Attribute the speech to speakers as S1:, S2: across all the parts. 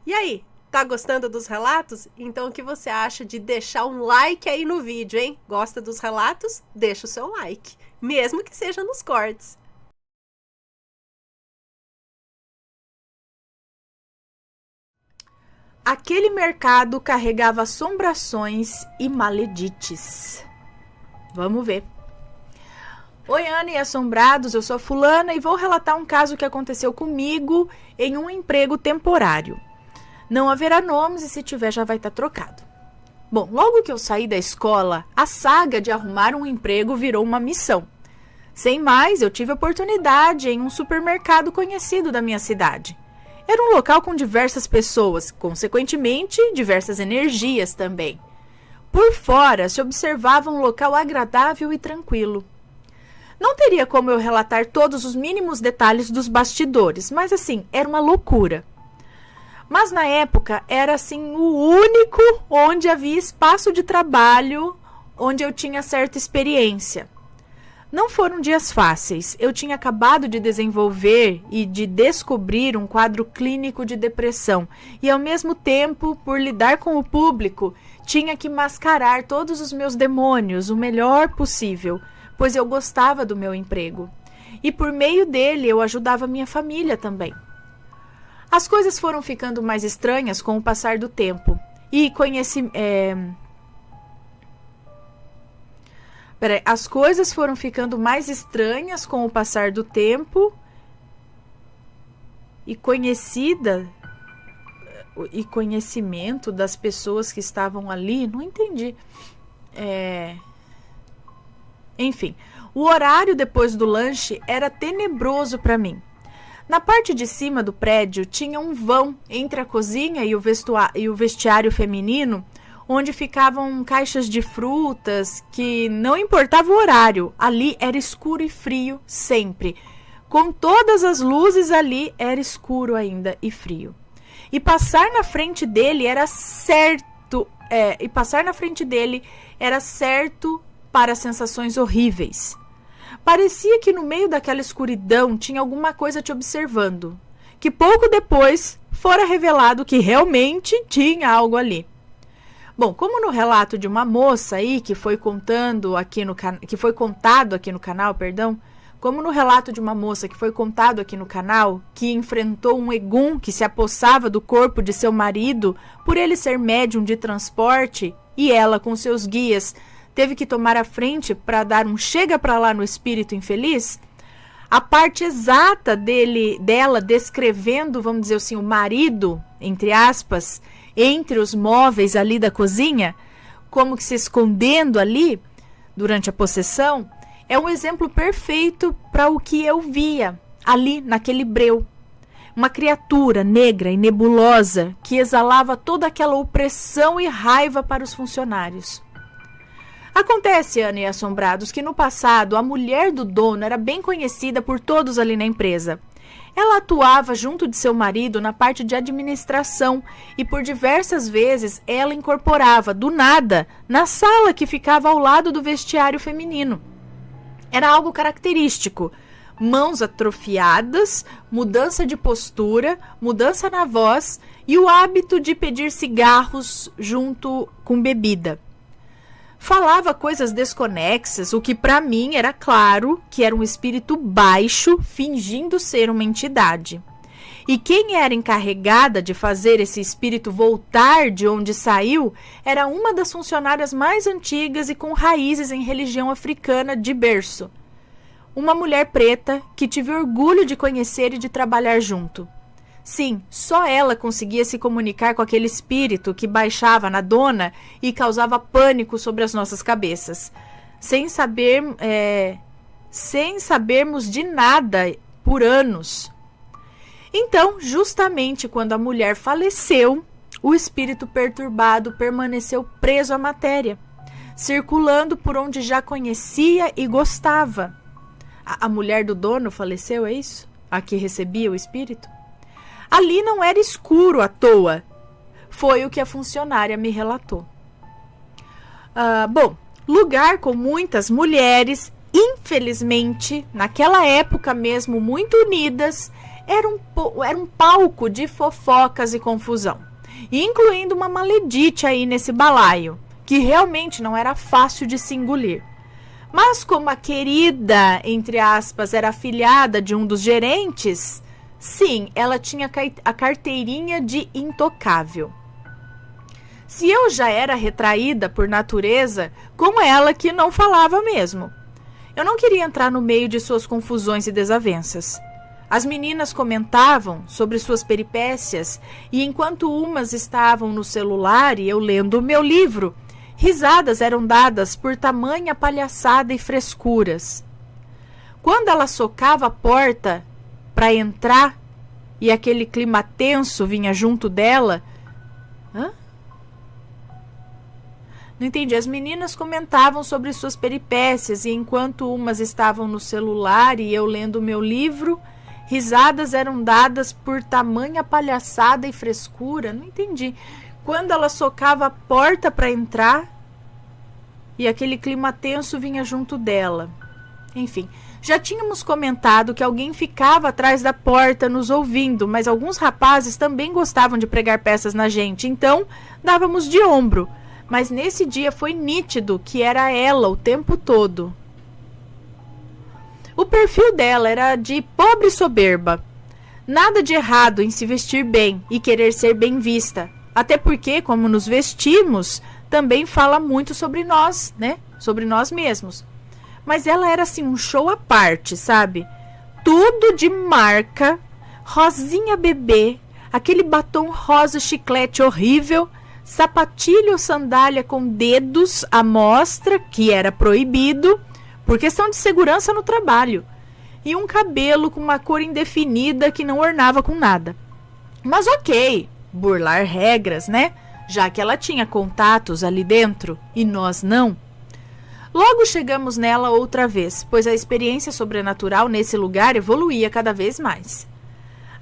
S1: E aí, tá gostando dos relatos? Então o que você acha de deixar um like aí no vídeo, hein? Gosta dos relatos? Deixa o seu like, mesmo que seja nos cortes.
S2: Aquele mercado carregava assombrações e maledites. Vamos ver. Oi, Ana e assombrados, eu sou a fulana e vou relatar um caso que aconteceu comigo em um emprego temporário. Não haverá nomes e se tiver já vai estar trocado. Bom, logo que eu saí da escola, a saga de arrumar um emprego virou uma missão. Sem mais, eu tive oportunidade em um supermercado conhecido da minha cidade. Era um local com diversas pessoas, consequentemente, diversas energias também. Por fora, se observava um local agradável e tranquilo. Não teria como eu relatar todos os mínimos detalhes dos bastidores, mas assim, era uma loucura. Mas na época, era assim o único onde havia espaço de trabalho, onde eu tinha certa experiência. Não foram dias fáceis. Eu tinha acabado de desenvolver e de descobrir um quadro clínico de depressão. E, ao mesmo tempo, por lidar com o público, tinha que mascarar todos os meus demônios o melhor possível, pois eu gostava do meu emprego. E, por meio dele, eu ajudava minha família também. As coisas foram ficando mais estranhas com o passar do tempo. E As coisas foram ficando mais estranhas com o passar do tempo e conhecimento das pessoas que estavam ali. Não entendi. Enfim, o horário depois do lanche era tenebroso para mim. Na parte de cima do prédio tinha um vão entre a cozinha e o vestiário feminino, onde ficavam caixas de frutas, que não importava o horário, ali era escuro e frio sempre. Com todas as luzes ali era escuro ainda e frio. E passar na frente dele era certo para sensações horríveis. Parecia que no meio daquela escuridão tinha alguma coisa te observando, que pouco depois fora revelado que realmente tinha algo ali. Bom, como no relato de uma moça aí que foi contado aqui no canal, que enfrentou um egum que se apossava do corpo de seu marido por ele ser médium de transporte e ela com seus guias teve que tomar a frente para dar um chega para lá no espírito infeliz, a parte exata dela descrevendo, vamos dizer assim, o marido, entre aspas, entre os móveis ali da cozinha, como que se escondendo ali durante a possessão, é um exemplo perfeito para o que eu via ali naquele breu. Uma criatura negra e nebulosa que exalava toda aquela opressão e raiva para os funcionários. Acontece, Ana e assombrados, que no passado a mulher do dono era bem conhecida por todos ali na empresa. Ela atuava junto de seu marido na parte de administração e por diversas vezes ela incorporava, do nada, na sala que ficava ao lado do vestiário feminino. Era algo característico. Mãos atrofiadas, mudança de postura, mudança na voz e o hábito de pedir cigarros junto com bebida. Falava coisas desconexas, o que para mim era claro que era um espírito baixo fingindo ser uma entidade. E quem era encarregada de fazer esse espírito voltar de onde saiu era uma das funcionárias mais antigas e com raízes em religião africana de berço. Uma mulher preta que tive orgulho de conhecer e de trabalhar junto. Sim, só ela conseguia se comunicar com aquele espírito que baixava na dona e causava pânico sobre as nossas cabeças, sem sabermos de nada por anos. Então, justamente quando a mulher faleceu, o espírito perturbado permaneceu preso à matéria, circulando por onde já conhecia e gostava. A mulher do dono faleceu, é isso? A que recebia o espírito? Ali não era escuro à toa. Foi o que a funcionária me relatou. Bom, lugar com muitas mulheres, infelizmente, naquela época mesmo, muito unidas, era um palco de fofocas e confusão, incluindo uma maledite aí nesse balaio, que realmente não era fácil de se engolir. Mas como a querida, entre aspas, era afilhada de um dos gerentes, sim, ela tinha a carteirinha de intocável. Se eu já era retraída por natureza, com ela que não falava mesmo. Eu não queria entrar no meio de suas confusões e desavenças. As meninas comentavam sobre suas peripécias e enquanto umas estavam no celular e eu lendo o meu livro, risadas eram dadas por tamanha palhaçada e frescuras. Quando ela socava a porta para entrar e aquele clima tenso vinha junto dela... Hã? Não entendi. As meninas comentavam sobre suas peripécias e enquanto umas estavam no celular e eu lendo o meu livro, risadas eram dadas por tamanha palhaçada e frescura. Não entendi. Quando ela socava a porta para entrar e aquele clima tenso vinha junto dela. Enfim, já tínhamos comentado que alguém ficava atrás da porta nos ouvindo, mas alguns rapazes também gostavam de pregar peças na gente, então dávamos de ombro. Mas nesse dia foi nítido que era ela o tempo todo. O perfil dela era de pobre soberba. Nada de errado em se vestir bem e querer ser bem vista. Até porque, como nos vestimos, também fala muito sobre nós, né? Sobre nós mesmos. Mas ela era assim um show à parte, sabe? Tudo de marca, rosinha bebê, aquele batom rosa chiclete horrível, sapatilha ou sandália com dedos à mostra, que era proibido, por questão de segurança no trabalho, e um cabelo com uma cor indefinida que não ornava com nada. Mas ok, burlar regras, né? Já que ela tinha contatos ali dentro e nós não. Logo chegamos nela outra vez, pois a experiência sobrenatural nesse lugar evoluía cada vez mais.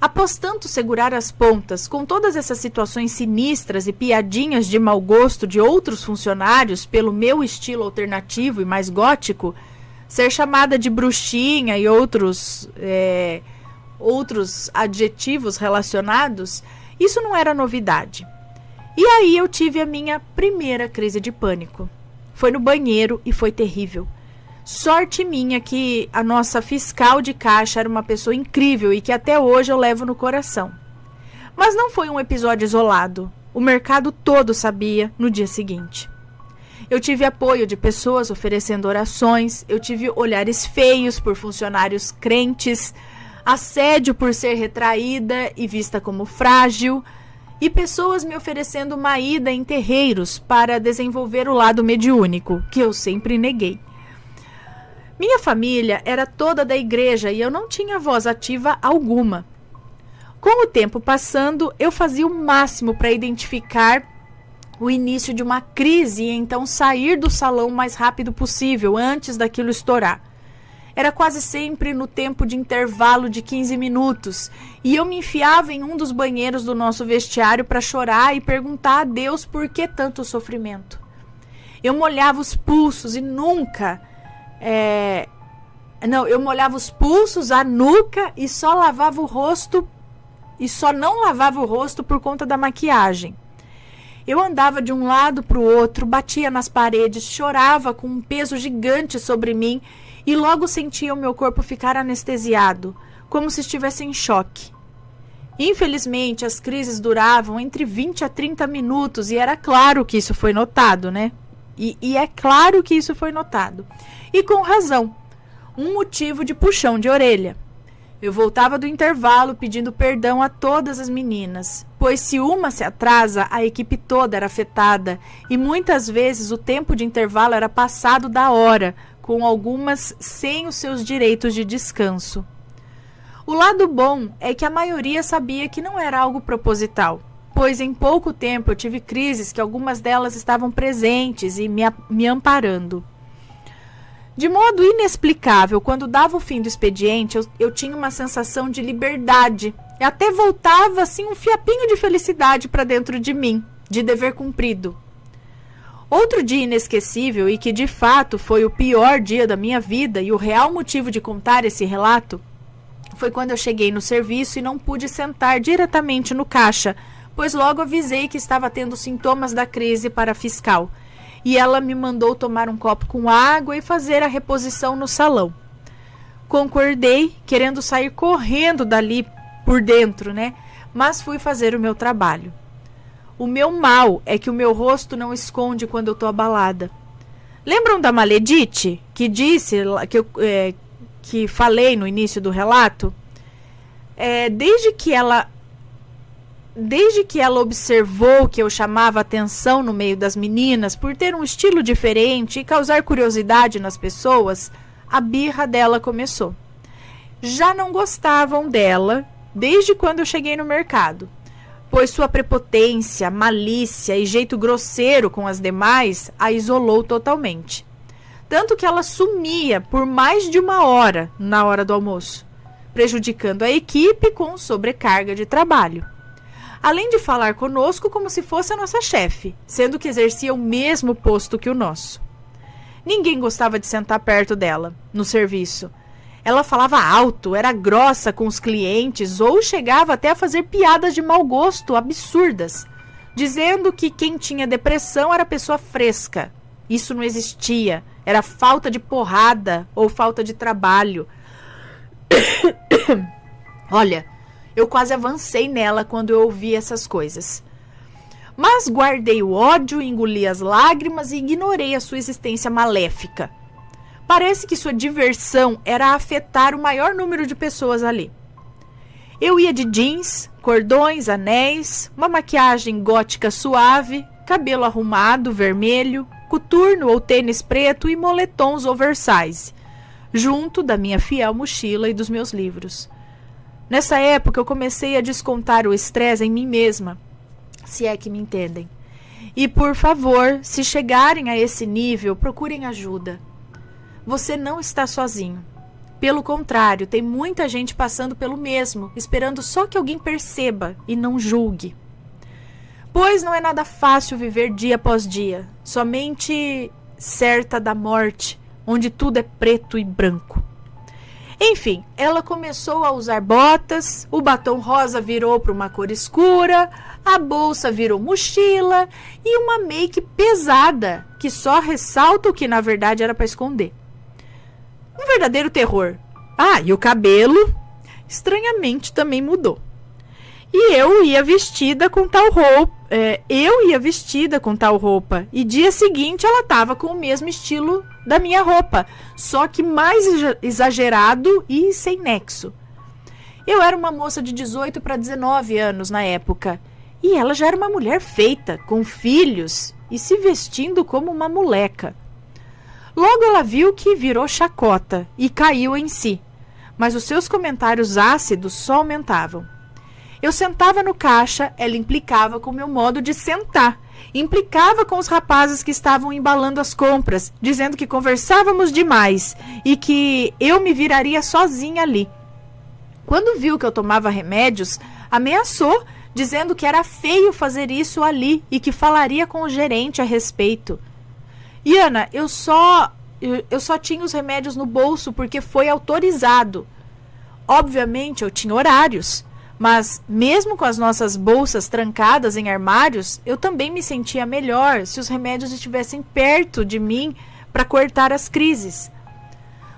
S2: Após tanto segurar as pontas com todas essas situações sinistras e piadinhas de mau gosto de outros funcionários pelo meu estilo alternativo e mais gótico, ser chamada de bruxinha e outros adjetivos relacionados, isso não era novidade. E aí eu tive a minha primeira crise de pânico. Foi no banheiro e foi terrível. Sorte minha que a nossa fiscal de caixa era uma pessoa incrível e que até hoje eu levo no coração. Mas não foi um episódio isolado. O mercado todo sabia no dia seguinte. Eu tive apoio de pessoas oferecendo orações, eu tive olhares feios por funcionários crentes, assédio por ser retraída e vista como frágil, e pessoas me oferecendo uma ida em terreiros para desenvolver o lado mediúnico, que eu sempre neguei. Minha família era toda da igreja e eu não tinha voz ativa alguma. Com o tempo passando, eu fazia o máximo para identificar o início de uma crise e então sair do salão o mais rápido possível, antes daquilo estourar. Era quase sempre no tempo de intervalo de 15 minutos e eu me enfiava em um dos banheiros do nosso vestiário para chorar e perguntar a Deus por que tanto sofrimento. Eu molhava os pulsos e nunca... eu molhava os pulsos, a nuca e só lavava o rosto e só não lavava o rosto por conta da maquiagem. Eu andava de um lado para o outro, batia nas paredes, chorava com um peso gigante sobre mim e logo sentia o meu corpo ficar anestesiado, como se estivesse em choque. Infelizmente, as crises duravam entre 20 a 30 minutos e era claro que isso foi notado, né? E é claro que isso foi notado. E com razão. Um motivo de puxão de orelha. Eu voltava do intervalo pedindo perdão a todas as meninas, pois se uma se atrasa, a equipe toda era afetada e muitas vezes o tempo de intervalo era passado da hora, com algumas sem os seus direitos de descanso. O lado bom é que a maioria sabia que não era algo proposital, pois em pouco tempo eu tive crises que algumas delas estavam presentes e me amparando. De modo inexplicável, quando dava o fim do expediente, eu tinha uma sensação de liberdade. E até voltava assim um fiapinho de felicidade para dentro de mim, de dever cumprido. Outro dia inesquecível e que de fato foi o pior dia da minha vida e o real motivo de contar esse relato, Foi quando eu cheguei no serviço e não pude sentar diretamente no caixa, pois logo avisei que estava tendo sintomas da crise para a fiscal. E ela me mandou tomar um copo com água e fazer a reposição no salão. Concordei, querendo sair correndo dali por dentro, né? Mas fui fazer o meu trabalho. O meu mal é que o meu rosto não esconde quando eu tô abalada. Lembram da Maledite, que disse, que falei no início do relato? Desde que ela observou que eu chamava atenção no meio das meninas por ter um estilo diferente e causar curiosidade nas pessoas, a birra dela começou. Já não gostavam dela desde quando eu cheguei no mercado, pois sua prepotência, malícia e jeito grosseiro com as demais a isolou totalmente. Tanto que ela sumia por mais de 1 hora na hora do almoço, prejudicando a equipe com sobrecarga de trabalho. Além de falar conosco como se fosse a nossa chefe, sendo que exercia o mesmo posto que o nosso. Ninguém gostava de sentar perto dela, no serviço. Ela falava alto, era grossa com os clientes ou chegava até a fazer piadas de mau gosto absurdas, dizendo que quem tinha depressão era pessoa fresca. Isso não existia, era falta de porrada ou falta de trabalho. Olha, eu quase avancei nela quando eu ouvi essas coisas. Mas guardei o ódio, engoli as lágrimas e ignorei a sua existência maléfica. Parece que sua diversão era afetar o maior número de pessoas ali. Eu ia de jeans, cordões, anéis, uma maquiagem gótica suave, cabelo arrumado, vermelho, coturno ou tênis preto e moletons oversize, junto da minha fiel mochila e dos meus livros. Nessa época eu comecei a descontar o estresse em mim mesma, se é que me entendem. E por favor, se chegarem a esse nível, procurem ajuda. Você não está sozinho. Pelo contrário, tem muita gente passando pelo mesmo, esperando só que alguém perceba e não julgue. Pois não é nada fácil viver dia após dia, somente certa da morte, onde tudo é preto e branco. Enfim, ela começou a usar botas, o batom rosa virou para uma cor escura, a bolsa virou mochila e uma make pesada, que só ressalta o que na verdade era para esconder. Um verdadeiro terror. Ah, e o cabelo, estranhamente, também mudou. E eu ia vestida com tal roupa. E dia seguinte ela estava com o mesmo estilo da minha roupa, só que mais exagerado e sem nexo. Eu era uma moça de 18 para 19 anos na época. E ela já era uma mulher feita, com filhos e se vestindo como uma moleca. Logo ela viu que virou chacota e caiu em si, mas os seus comentários ácidos só aumentavam. Eu sentava no caixa, ela implicava com o meu modo de sentar, implicava com os rapazes que estavam embalando as compras, dizendo que conversávamos demais e que eu me viraria sozinha ali. Quando viu que eu tomava remédios, ameaçou, dizendo que era feio fazer isso ali e que falaria com o gerente a respeito. Iana, eu só tinha os remédios no bolso porque foi autorizado. Obviamente eu tinha horários, mas mesmo com as nossas bolsas trancadas em armários, eu também me sentia melhor se os remédios estivessem perto de mim para cortar as crises.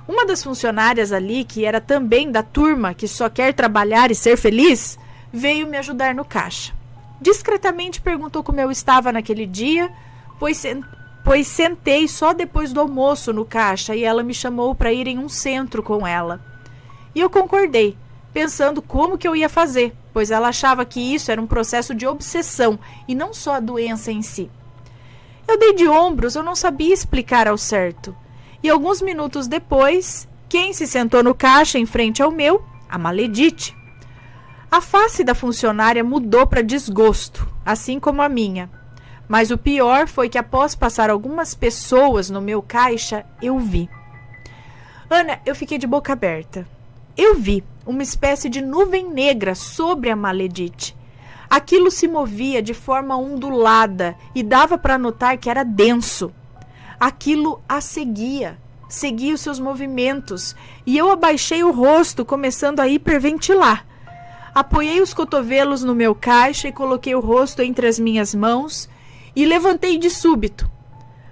S2: Uma das funcionárias ali, que era também da turma que só quer trabalhar e ser feliz, veio me ajudar no caixa. Discretamente perguntou como eu estava naquele dia, pois sentei só depois do almoço no caixa e ela me chamou para ir em um centro com ela. E eu concordei, pensando como que eu ia fazer, pois ela achava que isso era um processo de obsessão e não só a doença em si. Eu dei de ombros, eu não sabia explicar ao certo. E alguns minutos depois, quem se sentou no caixa em frente ao meu? A Maledite. A face da funcionária mudou para desgosto, assim como a minha. Mas o pior foi que após passar algumas pessoas no meu caixa, eu vi. Ana, eu fiquei de boca aberta. Eu vi uma espécie de nuvem negra sobre a Maledite. Aquilo se movia de forma ondulada e dava para notar que era denso. Aquilo a seguia. segui os seus movimentos e eu abaixei o rosto, começando a hiperventilar. Apoiei os cotovelos no meu caixa e coloquei o rosto entre as minhas mãos e levantei de súbito.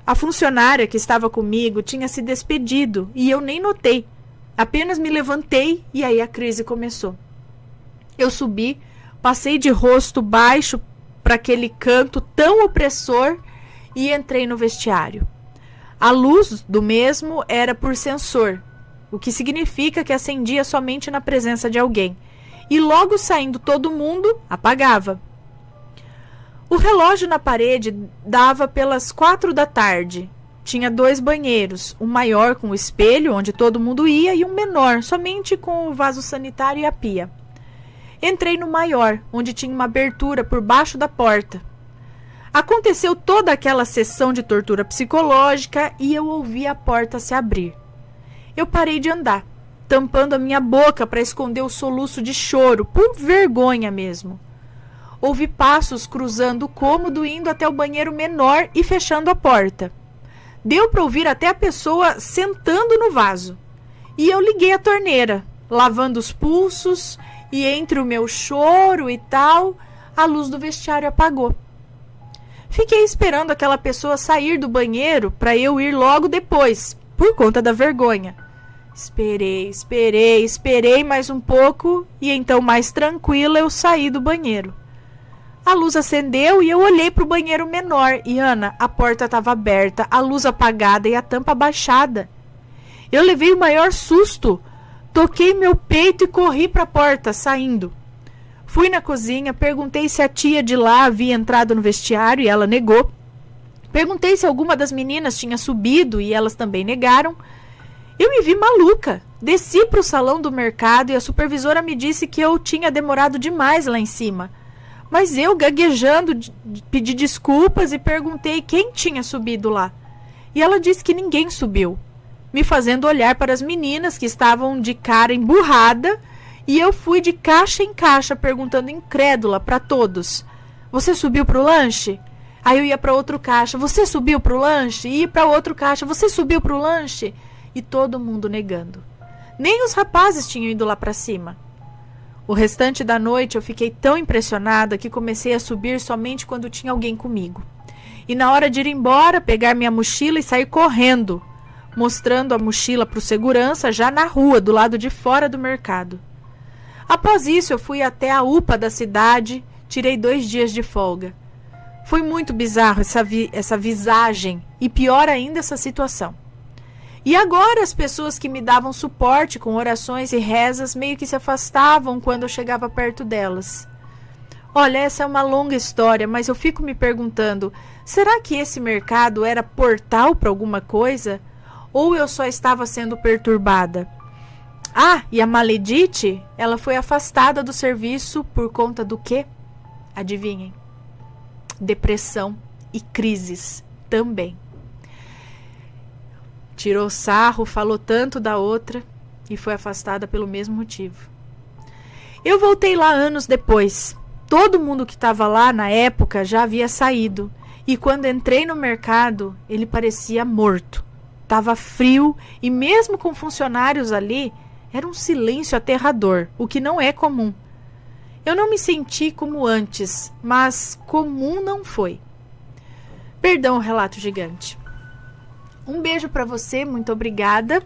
S2: A funcionária que estava comigo tinha se despedido e eu nem notei. Apenas me levantei e aí a crise começou. Eu subi, passei de rosto baixo para aquele canto tão opressor e entrei no vestiário. A luz do mesmo era por sensor, o que significa que acendia somente na presença de alguém. E logo saindo todo mundo, apagava. O relógio na parede dava pelas 4 da tarde. Tinha 2 banheiros, um maior com o espelho, onde todo mundo ia, e um menor, somente com o vaso sanitário e a pia. Entrei no maior, onde tinha uma abertura por baixo da porta. Aconteceu toda aquela sessão de tortura psicológica e eu ouvi a porta se abrir. Eu parei de andar, tampando a minha boca para esconder o soluço de choro, por vergonha mesmo. Ouvi passos cruzando o cômodo, indo até o banheiro menor e fechando a porta. Deu para ouvir até a pessoa sentando no vaso. E eu liguei a torneira, lavando os pulsos, e entre o meu choro e tal, a luz do vestiário apagou. Fiquei esperando aquela pessoa sair do banheiro para eu ir logo depois, por conta da vergonha. Esperei mais um pouco e então, mais tranquila, eu saí do banheiro. A luz acendeu e eu olhei para o banheiro menor e, Ana, a porta estava aberta, a luz apagada e a tampa baixada. Eu levei o maior susto, toquei meu peito e corri para a porta, saindo. Fui na cozinha, perguntei se a tia de lá havia entrado no vestiário e ela negou. Perguntei se alguma das meninas tinha subido e elas também negaram. Eu me vi maluca. Desci para o salão do mercado e a supervisora me disse que eu tinha demorado demais lá em cima. Mas eu, gaguejando, pedi desculpas e perguntei quem tinha subido lá. E ela disse que ninguém subiu, me fazendo olhar para as meninas que estavam de cara emburrada, e eu fui de caixa em caixa perguntando incrédula para todos: você subiu para o lanche? Aí eu ia para outro caixa: você subiu para o lanche? E ia para outro caixa: você subiu para o lanche? E todo mundo negando. Nem os rapazes tinham ido lá para cima. O restante da noite eu fiquei tão impressionada que comecei a subir somente quando tinha alguém comigo. E na hora de ir embora, pegar minha mochila e sair correndo, mostrando a mochila para o segurança já na rua, do lado de fora do mercado. Após isso, eu fui até a UPA da cidade, tirei 2 dias de folga. Foi muito bizarro essa visagem e pior ainda essa situação. E agora as pessoas que me davam suporte com orações e rezas meio que se afastavam quando eu chegava perto delas. Olha, essa é uma longa história, mas eu fico me perguntando, será que esse mercado era portal para alguma coisa? Ou eu só estava sendo perturbada? Ah, e a Maledite, ela foi afastada do serviço por conta do quê? Adivinhem? Depressão e crises também. Tirou sarro, falou tanto da outra e foi afastada pelo mesmo motivo. Eu voltei lá anos depois. Todo mundo que estava lá na época já havia saído. E quando entrei no mercado, ele parecia morto. Estava frio e mesmo com funcionários ali, era um silêncio aterrador, o que não é comum. Eu não me senti como antes, mas comum não foi. Perdão o relato gigante. Um beijo para você, muito obrigada.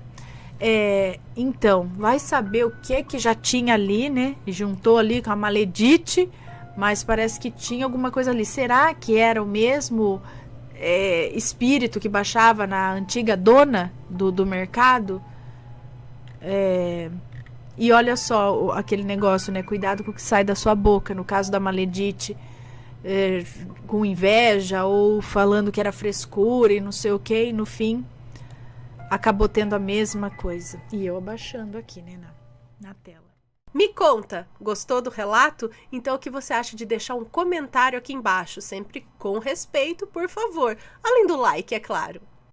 S2: Então, vai saber o que já tinha ali, né? Juntou ali com a Maledite, mas parece que tinha alguma coisa ali. Será que era o mesmo espírito que baixava na antiga dona do mercado? E olha só aquele negócio, né? Cuidado com o que sai da sua boca, no caso da Maledite. Com inveja ou falando que era frescura e não sei o que, e no fim acabou tendo a mesma coisa. E eu abaixando aqui, né, na tela.
S1: Me conta, gostou do relato? Então o que você acha de deixar um comentário aqui embaixo, sempre com respeito, por favor, além do like, é claro.